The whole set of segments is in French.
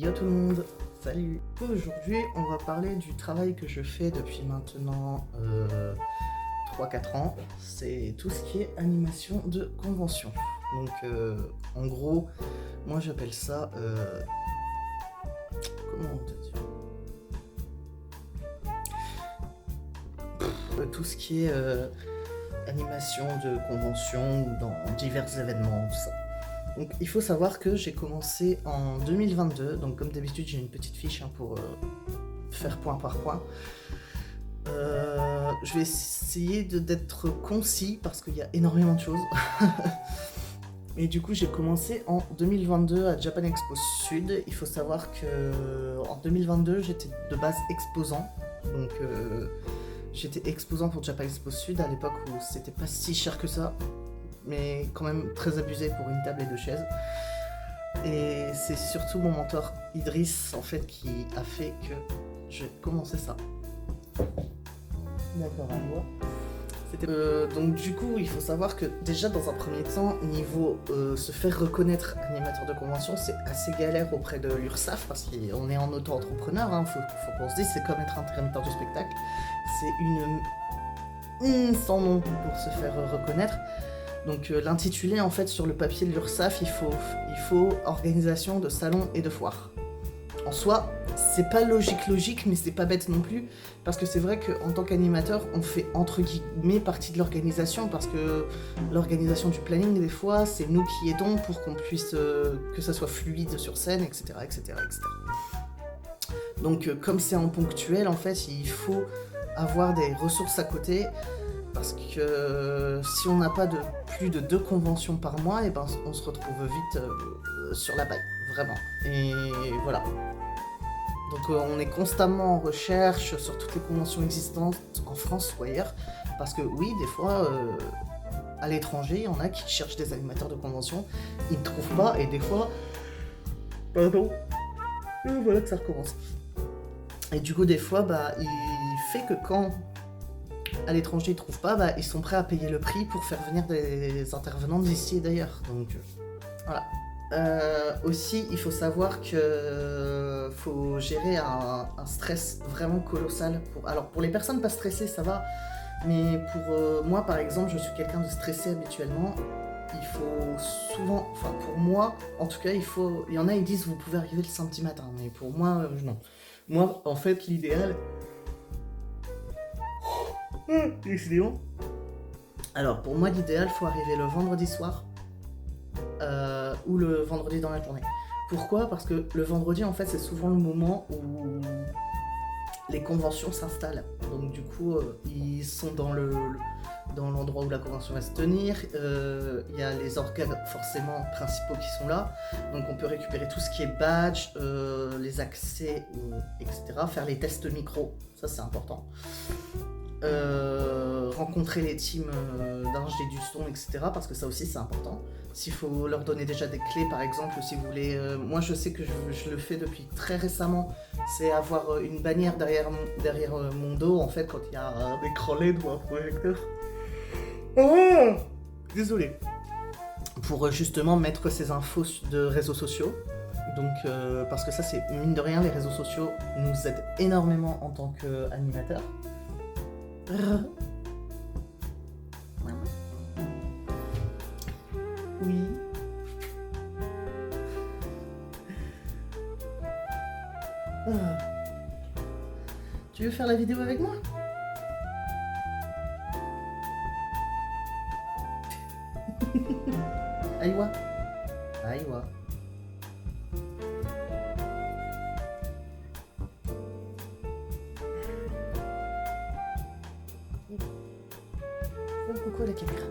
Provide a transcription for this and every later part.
Yo tout le monde, salut. Aujourd'hui, on va parler du travail que je fais depuis maintenant 3-4 ans. C'est tout ce qui est animation de convention. Donc en gros, moi j'appelle ça... comment on te dit tout ce qui est animation de convention dans divers événements, tout ça. Donc il faut savoir que j'ai commencé en 2022, donc comme d'habitude j'ai une petite fiche pour faire point par point. Je vais essayer d'être concis parce qu'il y a énormément de choses. Et du coup j'ai commencé en 2022 à Japan Expo Sud. Il faut savoir que en 2022 j'étais de base exposant. Donc j'étais exposant pour Japan Expo Sud à l'époque où c'était pas si cher que ça, mais quand même très abusé pour une table et deux chaises. Et c'est surtout mon mentor Idriss en fait qui a fait que j'ai commencé ça. D'accord, à moi. Donc du coup, il faut savoir que déjà dans un premier temps, niveau se faire reconnaître animateur de convention, c'est assez galère auprès de l'URSSAF parce qu'on est en auto-entrepreneur, hein, faut qu'on se dise, c'est comme être intermittent du spectacle. C'est une sans nom pour se faire reconnaître. Donc l'intitulé en fait sur le papier de l'URSSAF, il faut organisation de salons et de foires. En soi, c'est pas logique, mais c'est pas bête non plus, parce que c'est vrai qu'en tant qu'animateur, on fait entre guillemets partie de l'organisation, parce que l'organisation du planning, des fois, c'est nous qui aidons pour qu'on puisse, que ça soit fluide sur scène, etc. etc., etc. Donc comme c'est en ponctuel, en fait, il faut avoir des ressources à côté, parce que si on n'a pas plus de 2 conventions par mois, et ben on se retrouve vite sur la paille, vraiment. Et voilà. Donc on est constamment en recherche sur toutes les conventions existantes en France ou ailleurs, parce que oui, des fois, à l'étranger, il y en a qui cherchent des animateurs de convention, ils ne trouvent pas, et des fois... Pardon. Et voilà que ça recommence. Et du coup, des fois, il fait que quand à l'étranger ils trouvent pas, ils sont prêts à payer le prix pour faire venir des intervenants d'ici et d'ailleurs. Donc voilà. Aussi, il faut savoir que faut gérer un stress vraiment colossal. Pour les personnes pas stressées, ça va. Mais pour moi, par exemple, je suis quelqu'un de stressé habituellement. Il faut souvent, enfin pour moi, en tout cas, il y en a qui disent vous pouvez arriver le samedi matin. Mais pour moi, non. Moi, en fait, l'idéal... Décidément. Alors, pour moi, l'idéal, faut arriver le vendredi soir. Ou le vendredi dans la journée. Pourquoi ? Parce que le vendredi, en fait, c'est souvent le moment où les conventions s'installent. Donc du coup, ils sont dans l'endroit où la convention va se tenir. Il y a les organes forcément principaux qui sont là. Donc on peut récupérer tout ce qui est badge, les accès, etc. Faire les tests micro, ça c'est important. Rencontrer les teams d'ingé du son, etc. Parce que ça aussi c'est important. S'il faut leur donner déjà des clés, par exemple, si vous voulez... moi je sais que je le fais depuis très récemment, c'est avoir une bannière derrière mon dos, en fait, quand il y a un écran LED ou un projecteur. Oh, désolé. Pour justement mettre ces infos de réseaux sociaux. Donc, parce que ça c'est, mine de rien, les réseaux sociaux nous aident énormément en tant qu'animateurs. Oui. Tu veux faire la vidéo avec moi? Aïwa. Aïwa. Coucou la caméra.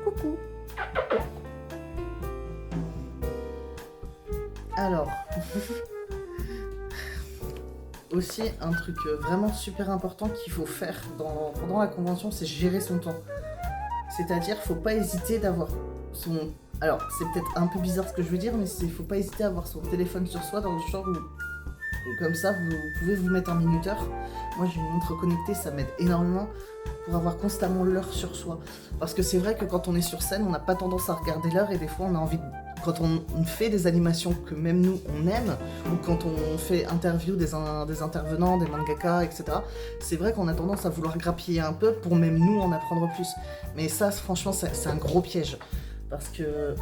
Coucou. Alors, aussi un truc vraiment super important qu'il faut faire pendant la convention, c'est gérer son temps. C'est-à-dire, faut pas hésiter d'avoir son... Alors, c'est peut-être un peu bizarre ce que je veux dire, mais faut pas hésiter à avoir son téléphone sur soi dans le genre où... Comme ça, vous pouvez vous mettre un minuteur. Moi, j'ai une montre connectée, ça m'aide énormément pour avoir constamment l'heure sur soi. Parce que c'est vrai que quand on est sur scène, on n'a pas tendance à regarder l'heure et des fois, on a envie quand on fait des animations que même nous on aime, ou quand on fait interview des intervenants, des mangaka, etc., c'est vrai qu'on a tendance à vouloir grappiller un peu pour même nous en apprendre plus. Mais ça, franchement, c'est un gros piège. Parce que...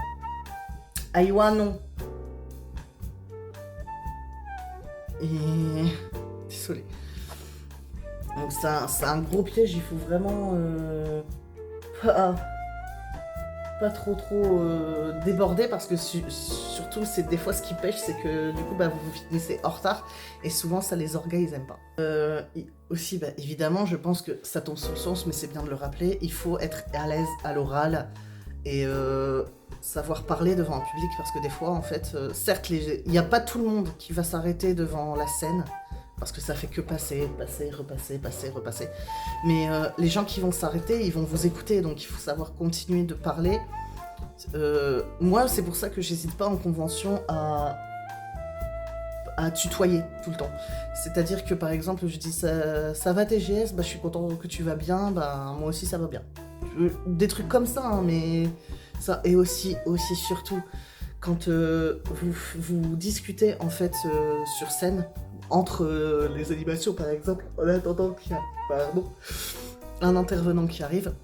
Aiwa, non. Et... Désolé. Donc c'est un gros piège, il faut vraiment... pas trop déborder, parce que surtout c'est des fois ce qui pêche, c'est que du coup vous finissez en retard et souvent ça les orgas ils aiment pas. Aussi évidemment je pense que ça tombe sous le sens, mais c'est bien de le rappeler, il faut être à l'aise à l'oral et savoir parler devant un public, parce que des fois en fait certes il n'y a pas tout le monde qui va s'arrêter devant la scène, parce que ça fait que passer, repasser. Mais les gens qui vont s'arrêter, ils vont vous écouter, donc il faut savoir continuer de parler. Moi, c'est pour ça que j'hésite pas en convention à tutoyer tout le temps. C'est-à-dire que par exemple, je dis ça va TGS, je suis content que tu vas bien, moi aussi ça va bien. Des trucs comme ça, hein, mais ça, et aussi surtout, quand vous discutez en fait sur scène, entre les animations par exemple, en attendant qu'il y a un intervenant qui arrive,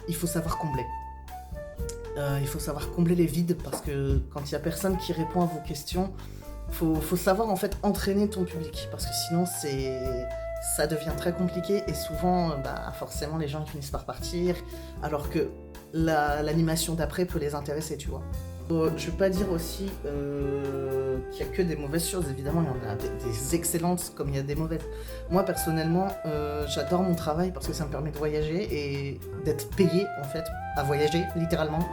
il faut savoir combler. Il faut savoir combler les vides, parce que quand il y a personne qui répond à vos questions, faut savoir en fait entraîner ton public, parce que sinon ça devient très compliqué, et souvent forcément les gens finissent par partir, alors que l'animation d'après peut les intéresser, tu vois. Je veux pas dire aussi qu'il y a que des mauvaises choses, évidemment il y en a des excellentes comme il y a des mauvaises. Moi personnellement j'adore mon travail parce que ça me permet de voyager et d'être payé en fait à voyager littéralement.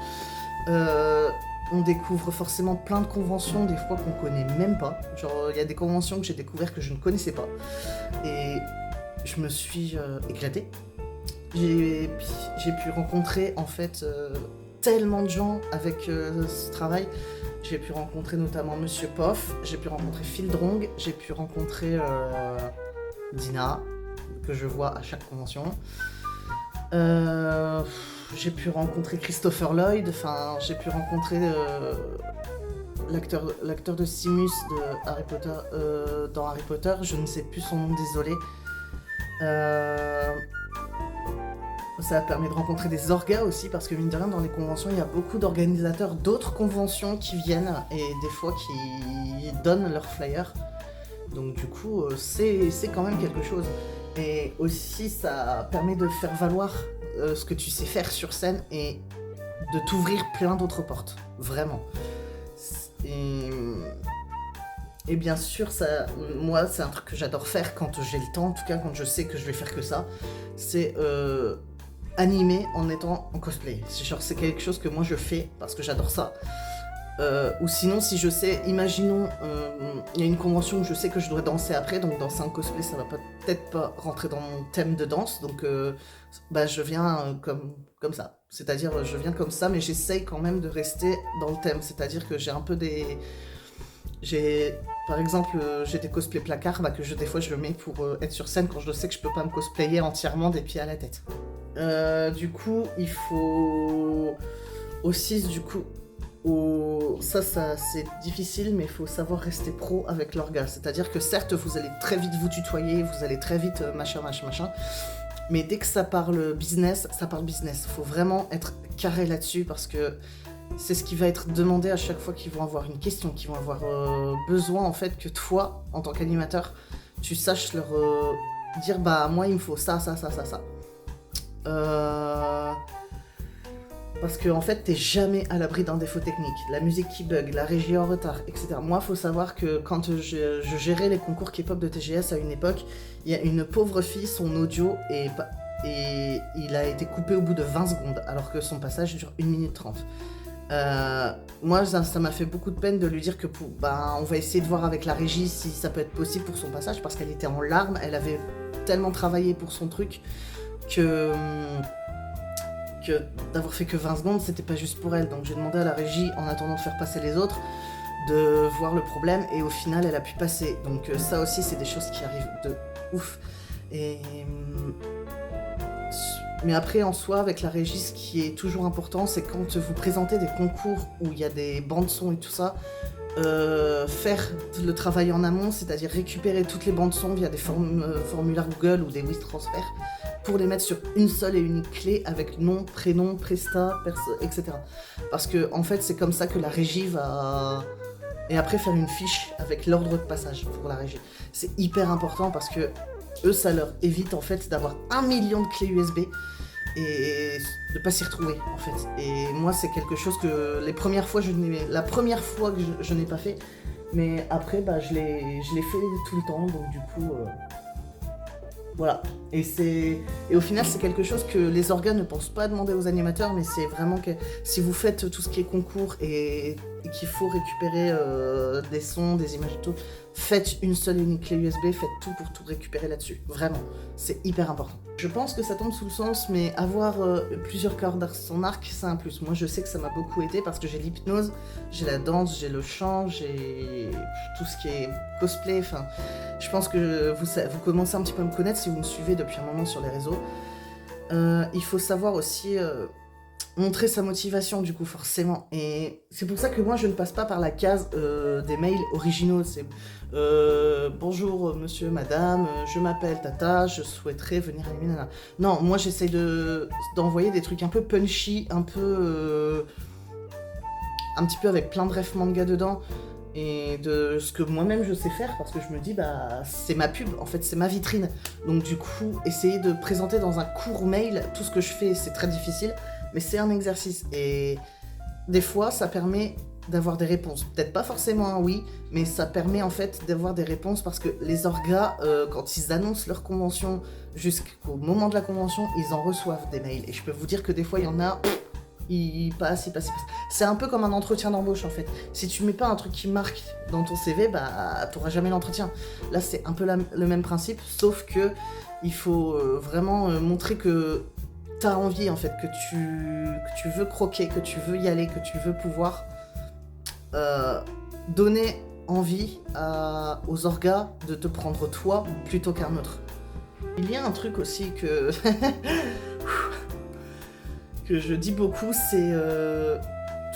On découvre forcément plein de conventions des fois qu'on connaît même pas. Genre il y a des conventions que j'ai découvert que je ne connaissais pas et je me suis éclatée. J'ai pu rencontrer en fait tellement de gens avec ce travail. J'ai pu rencontrer notamment Monsieur Poff, j'ai pu rencontrer Phil Drong, j'ai pu rencontrer Dina, que je vois à chaque convention. J'ai pu rencontrer Christopher Lloyd, j'ai pu rencontrer l'acteur de Simus de Harry Potter, dans Harry Potter, je ne sais plus son nom, désolé. Ça permet de rencontrer des orgas aussi, parce que mine de rien, dans les conventions, il y a beaucoup d'organisateurs d'autres conventions qui viennent et des fois qui donnent leurs flyers. Donc du coup, c'est quand même quelque chose. Et aussi, ça permet de faire valoir ce que tu sais faire sur scène et de t'ouvrir plein d'autres portes. Vraiment. Et bien sûr, moi, c'est un truc que j'adore faire quand j'ai le temps, en tout cas quand je sais que je vais faire que ça, c'est animer en étant en cosplay. C'est quelque chose que moi je fais parce que j'adore ça. Ou sinon, si je sais, imaginons, il y a une convention où je sais que je dois danser après, donc danser en cosplay, ça va peut-être pas rentrer dans mon thème de danse, donc je viens comme ça. C'est-à-dire, je viens comme ça, mais j'essaye quand même de rester dans le thème. C'est-à-dire que j'ai un peu par exemple, j'ai des cosplays placards que des fois je mets pour être sur scène quand je sais que je peux pas me cosplayer entièrement des pieds à la tête. Du coup, il faut aussi, ça c'est difficile, mais il faut savoir rester pro avec l'orga. C'est-à-dire que certes, vous allez très vite vous tutoyer, vous allez très vite machin, mais dès que ça parle business, ça parle business. Il faut vraiment être carré là-dessus, parce que c'est ce qui va être demandé à chaque fois qu'ils vont avoir une question, qu'ils vont avoir besoin en fait que toi, en tant qu'animateur, tu saches leur dire moi il me faut ça. Parce que en fait t'es jamais à l'abri d'un défaut technique, la musique qui bug, la régie en retard, etc. Moi faut savoir que quand je gérais les concours K-pop de TGS à une époque, il y a une pauvre fille, son audio et il a été coupé au bout de 20 secondes alors que son passage dure 1 minute 30. Moi ça m'a fait beaucoup de peine de lui dire que on va essayer de voir avec la régie si ça peut être possible pour son passage, parce qu'elle était en larmes, elle avait tellement travaillé pour son truc que d'avoir fait que 20 secondes, c'était pas juste pour elle. Donc j'ai demandé à la régie, en attendant de faire passer les autres, de voir le problème, et au final elle a pu passer. Donc ça aussi c'est des choses qui arrivent de ouf. Et Mais après, en soi, avec la régie, ce qui est toujours important, c'est quand vous présentez des concours où il y a des bandes son et tout ça, faire le travail en amont, c'est-à-dire récupérer toutes les bandes son via des formulaires Google ou des WeTransfer pour les mettre sur une seule et unique clé avec nom, prénom, presta, etc. Parce que en fait, c'est comme ça que la régie va... Et après, faire une fiche avec l'ordre de passage pour la régie. C'est hyper important parce que eux, ça leur évite en fait d'avoir 1 million de clés USB et de pas s'y retrouver en fait. Et moi, c'est quelque chose que la première fois que je n'ai pas fait, mais après, bah, je l'ai fait tout le temps, donc du coup, voilà. Et au final, c'est quelque chose que les organes ne pensent pas demander aux animateurs, mais c'est vraiment que si vous faites tout ce qui est concours et qu'il faut récupérer des sons, des images et tout, faites une seule et unique clé USB, faites tout pour tout récupérer là-dessus. Vraiment, c'est hyper important. Je pense que ça tombe sous le sens, mais avoir plusieurs cordes à son arc, c'est un plus. Moi, je sais que ça m'a beaucoup aidé parce que j'ai l'hypnose, j'ai la danse, j'ai le chant, j'ai tout ce qui est cosplay. Enfin, je pense que vous commencez un petit peu à me connaître si vous me suivez depuis un moment sur les réseaux. Il faut savoir aussi montrer sa motivation, du coup, forcément. Et c'est pour ça que moi, je ne passe pas par la case des mails originaux. C'est bonjour monsieur, madame, je m'appelle Tata, je souhaiterais venir animer. Nana. Non, moi, j'essaye d'envoyer des trucs un peu punchy, un petit peu avec plein de refs manga dedans. Et de ce que moi-même je sais faire, parce que je me dis, bah, c'est ma pub, en fait, c'est ma vitrine. Donc, du coup, essayer de présenter dans un court mail tout ce que je fais, c'est très difficile. Mais c'est un exercice et des fois ça permet d'avoir des réponses. Peut-être pas forcément un oui, mais ça permet en fait d'avoir des réponses parce que les orgas, quand ils annoncent leur convention jusqu'au moment de la convention, ils en reçoivent des mails. Et je peux vous dire que des fois il y en a, ils passent. C'est un peu comme un entretien d'embauche en fait. Si tu mets pas un truc qui marque dans ton CV, bah t'auras jamais l'entretien. Là c'est un peu le même principe, sauf que il faut vraiment montrer que t'as envie en fait, que tu veux croquer, que tu veux y aller, que tu veux pouvoir donner envie aux orgas de te prendre toi plutôt qu'un autre. Il y a un truc aussi que que je dis beaucoup, c'est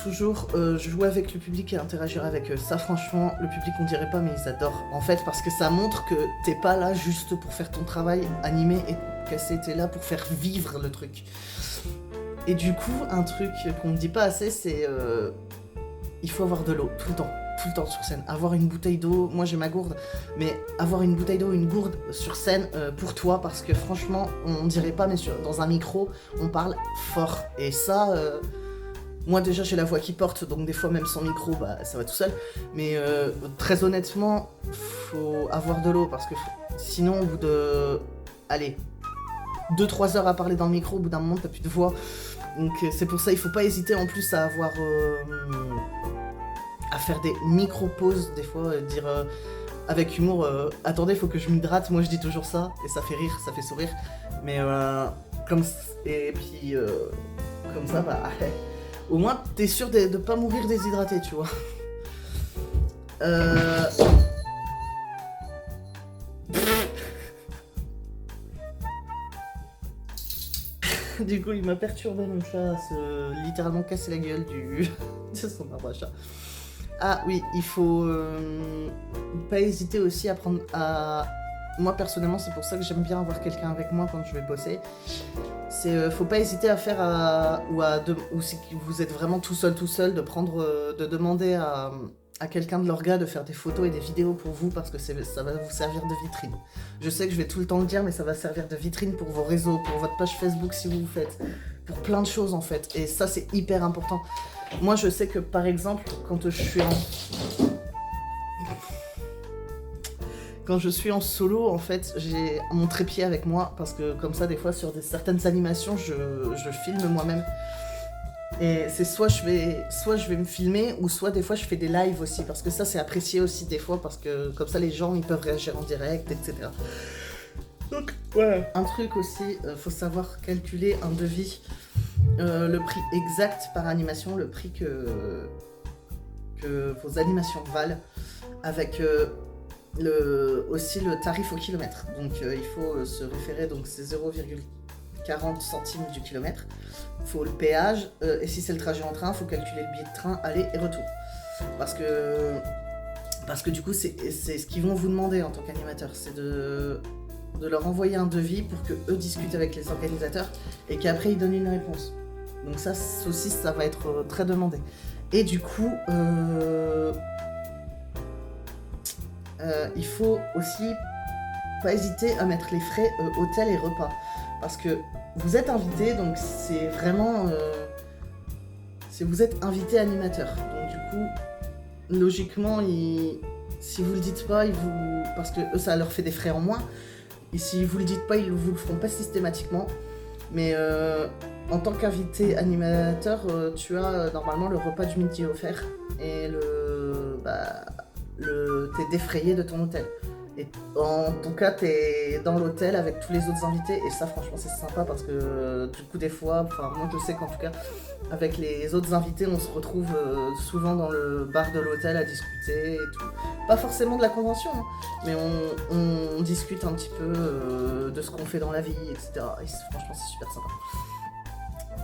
toujours jouer avec le public et interagir avec eux. Ça franchement, le public on dirait pas mais ils adorent. En fait parce que ça montre que t'es pas là juste pour faire ton travail animé et t'es là pour faire vivre le truc. Et du coup, un truc qu'on ne dit pas assez, c'est il faut avoir de l'eau tout le temps sur scène. Avoir une bouteille d'eau, moi j'ai ma gourde, mais avoir une bouteille d'eau, une gourde sur scène pour toi, parce que franchement, on dirait pas, mais dans un micro, on parle fort. Et ça, moi déjà j'ai la voix qui porte, donc des fois même sans micro, bah ça va tout seul. Mais très honnêtement, faut avoir de l'eau, parce que sinon au bout de... Allez, 2-3 heures à parler dans le micro, au bout d'un moment t'as plus de voix. Donc c'est pour ça il faut pas hésiter en plus à avoir à faire des micro-pauses des fois, dire avec humour attendez faut que je m'hydrate, moi je dis toujours ça et ça fait rire, ça fait sourire. Mais comme et puis comme ça bah au moins t'es sûr de pas mourir déshydraté, tu vois. Du coup, il m'a perturbé mon chat, littéralement casser la gueule de son arbre à chat. Ah oui, il faut pas hésiter aussi à prendre à... Moi personnellement, c'est pour ça que j'aime bien avoir quelqu'un avec moi quand je vais bosser. C'est faut pas hésiter à faire ou si vous êtes vraiment tout seul, de prendre, de demander à quelqu'un de l'orga de faire des photos et des vidéos pour vous parce que ça va vous servir de vitrine. Je sais que je vais tout le temps le dire, mais ça va servir de vitrine pour vos réseaux, pour votre page Facebook si vous le faites, pour plein de choses en fait. Et ça, c'est hyper important. Moi, je sais que par exemple, quand je suis en solo, en fait, j'ai mon trépied avec moi parce que comme ça, des fois, sur certaines animations, je filme moi-même. Et c'est soit je vais me filmer ou soit des fois je fais des lives aussi parce que ça c'est apprécié aussi des fois parce que comme ça les gens ils peuvent réagir en direct, etc. Donc voilà. Un truc aussi, faut savoir calculer un devis, le prix exact par animation, le prix que vos animations valent avec aussi le tarif au kilomètre. Donc il faut se référer, donc c'est 0,4 40 centimes du kilomètre. Il faut le péage, et si c'est le trajet en train, il faut calculer le billet de train aller et retour. Parce que du coup, c'est ce qu'ils vont vous demander en tant qu'animateur, c'est de leur envoyer un devis pour qu'eux discutent avec les organisateurs et qu'après ils donnent une réponse. Donc ça aussi, ça va être très demandé. Et du coup, il faut aussi pas hésiter à mettre les frais hôtel et repas. Parce que vous êtes invité, donc c'est vraiment... vous êtes invité animateur. Donc du coup, logiquement, si vous le dites pas, parce que eux, ça leur fait des frais en moins. Et si vous le dites pas, ils vous le feront pas systématiquement. Mais en tant qu'invité animateur, tu as normalement le repas du midi offert. Et t'es défrayé de ton hôtel. Et en tout cas, t'es dans l'hôtel avec tous les autres invités. Et ça, franchement, c'est sympa parce que du coup, des fois, moi je sais qu'en tout cas, avec les autres invités, on se retrouve souvent dans le bar de l'hôtel à discuter et tout. Pas forcément de la convention, hein, mais on discute un petit peu de ce qu'on fait dans la vie, etc. Et franchement, c'est super sympa.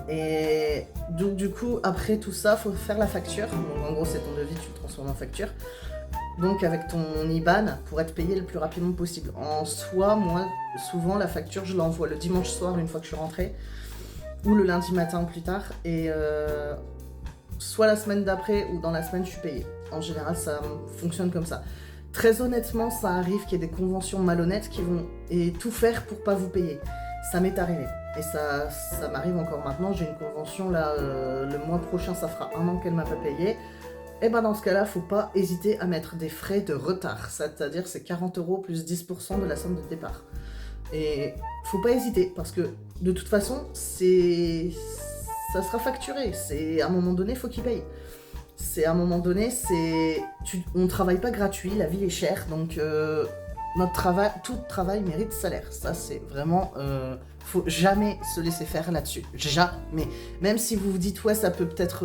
Et donc, du coup, après tout ça, faut faire la facture. Donc, en gros, c'est ton devis, tu le transformes en facture. Donc avec ton IBAN pour être payé le plus rapidement possible. En soi, moi, souvent la facture, je l'envoie le dimanche soir une fois que je suis rentrée, ou le lundi matin plus tard, et soit la semaine d'après ou dans la semaine je suis payée. En général, ça fonctionne comme ça. Très honnêtement, ça arrive qu'il y ait des conventions malhonnêtes qui vont tout faire pour pas vous payer. Ça m'est arrivé. Et ça m'arrive encore maintenant. J'ai une convention là, le mois prochain, ça fera 1 an qu'elle m'a pas payé. Et ben dans ce cas-là, faut pas hésiter à mettre des frais de retard, c'est-à-dire c'est 40 € plus 10% de la somme de départ. Et faut pas hésiter, parce que de toute façon, ça sera facturé, c'est à un moment donné, faut qu'ils payent. C'est à un moment donné, on travaille pas gratuit, la vie est chère, donc tout travail mérite salaire. Ça c'est vraiment, faut jamais se laisser faire là-dessus, jamais. Même si vous vous dites ouais, ça peut-être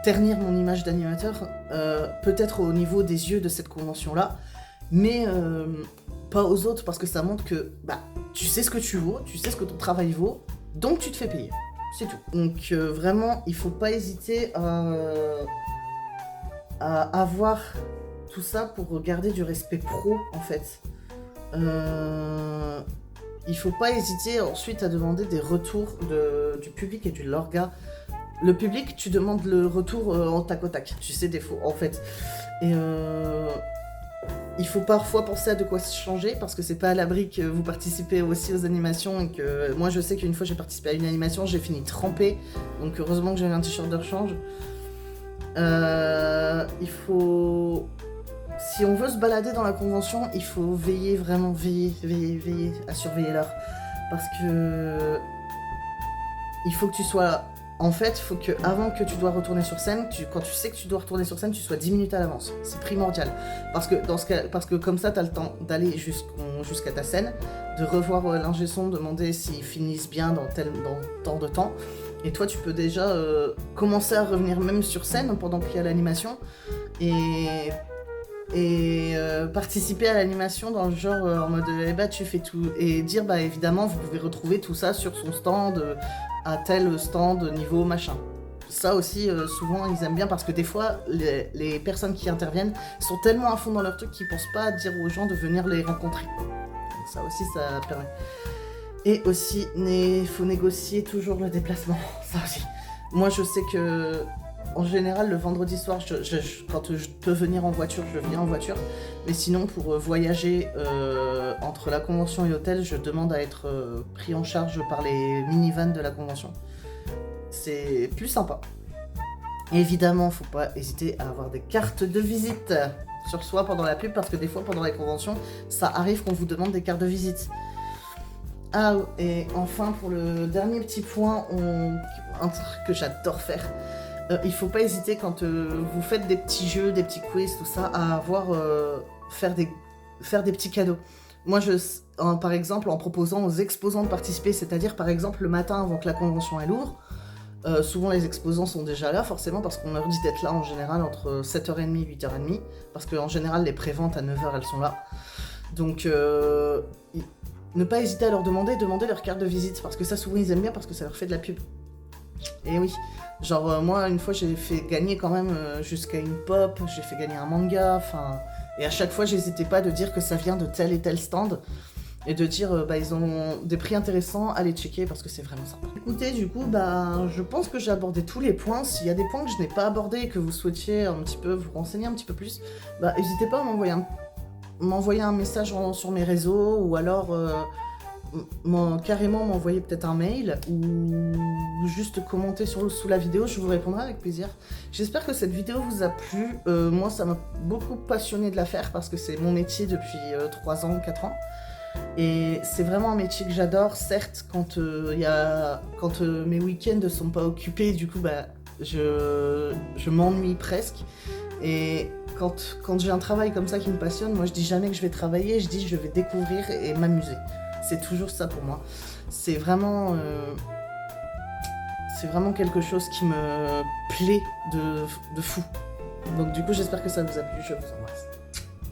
ternir mon image d'animateur, peut-être au niveau des yeux de cette convention-là, mais pas aux autres, parce que ça montre que tu sais ce que tu vaux, tu sais ce que ton travail vaut, donc tu te fais payer. C'est tout. Donc vraiment, il faut pas hésiter à avoir tout ça pour garder du respect pro, en fait. Il faut pas hésiter ensuite à demander des retours du public et du l'orga. Le public, tu demandes le retour en tac au tac, tu sais, des fois, en fait. Et il faut parfois penser à de quoi se changer, parce que c'est pas à l'abri que vous participez aussi aux animations, et que moi je sais qu'une fois j'ai participé à une animation, j'ai fini trempée, donc heureusement que j'avais un t-shirt de rechange. Il faut... Si on veut se balader dans la convention, il faut veiller, vraiment veiller à surveiller l'heure. Parce que... il faut que tu sois... En fait, il faut que, avant que tu dois retourner sur scène, quand tu sais que tu dois retourner sur scène, tu sois 10 minutes à l'avance. C'est primordial. Parce que comme ça, tu as le temps d'aller jusqu'à ta scène, de revoir l'ingé son, demander s'ils finissent bien dans tant de temps. Et toi, tu peux déjà commencer à revenir même sur scène pendant qu'il y a l'animation. Et participer à l'animation dans le genre en mode tu fais tout, et dire évidemment vous pouvez retrouver tout ça sur son stand, à tel stand niveau machin. Ça aussi souvent ils aiment bien, parce que des fois les personnes qui interviennent sont tellement à fond dans leur truc qu'ils pensent pas à dire aux gens de venir les rencontrer. Donc ça aussi ça permet. Et aussi faut négocier toujours le déplacement, ça aussi. Moi je sais que en général, le vendredi soir, quand je peux venir en voiture, je viens en voiture. Mais sinon, pour voyager entre la convention et l'hôtel, je demande à être pris en charge par les minivans de la convention. C'est plus sympa. Évidemment, faut pas hésiter à avoir des cartes de visite sur soi pendant la pub, parce que des fois, pendant les conventions, ça arrive qu'on vous demande des cartes de visite. Ah, et enfin, pour le dernier petit point, un truc que j'adore faire, il faut pas hésiter quand vous faites des petits jeux, des petits quiz, tout ça, à faire des petits cadeaux. Moi, par exemple, en proposant aux exposants de participer, c'est-à-dire par exemple le matin avant que la convention elle ouvre, souvent les exposants sont déjà là, forcément, parce qu'on leur dit d'être là en général entre 7h30 et 8h30, parce qu'en général les préventes à 9h elles sont là. Donc ne pas hésiter à leur demander leur carte de visite, parce que ça souvent ils aiment bien parce que ça leur fait de la pub. Et oui, genre moi une fois j'ai fait gagner quand même jusqu'à une pop, j'ai fait gagner un manga, enfin... Et à chaque fois j'hésitais pas de dire que ça vient de tel et tel stand, et de dire bah ils ont des prix intéressants, allez checker parce que c'est vraiment sympa. Écoutez, du coup bah je pense que j'ai abordé tous les points. S'il y a des points que je n'ai pas abordés et que vous souhaitiez un petit peu vous renseigner un petit peu plus, bah n'hésitez pas à m'envoyer un message sur mes réseaux, ou alors carrément m'envoyer peut-être un mail, ou juste commenter sous la vidéo, je vous répondrai avec plaisir. J'espère que cette vidéo vous a plu. Moi ça m'a beaucoup passionné de la faire parce que c'est mon métier depuis 3 ans, 4 ans. Et c'est vraiment un métier que j'adore. Certes, quand mes week-ends ne sont pas occupés, du coup bah je m'ennuie presque. Et quand j'ai un travail comme ça qui me passionne, moi je dis jamais que je vais travailler, je dis je vais découvrir et m'amuser. C'est toujours ça pour moi. C'est vraiment quelque chose qui me plaît de fou. Donc du coup j'espère que ça vous a plu, je vous embrasse.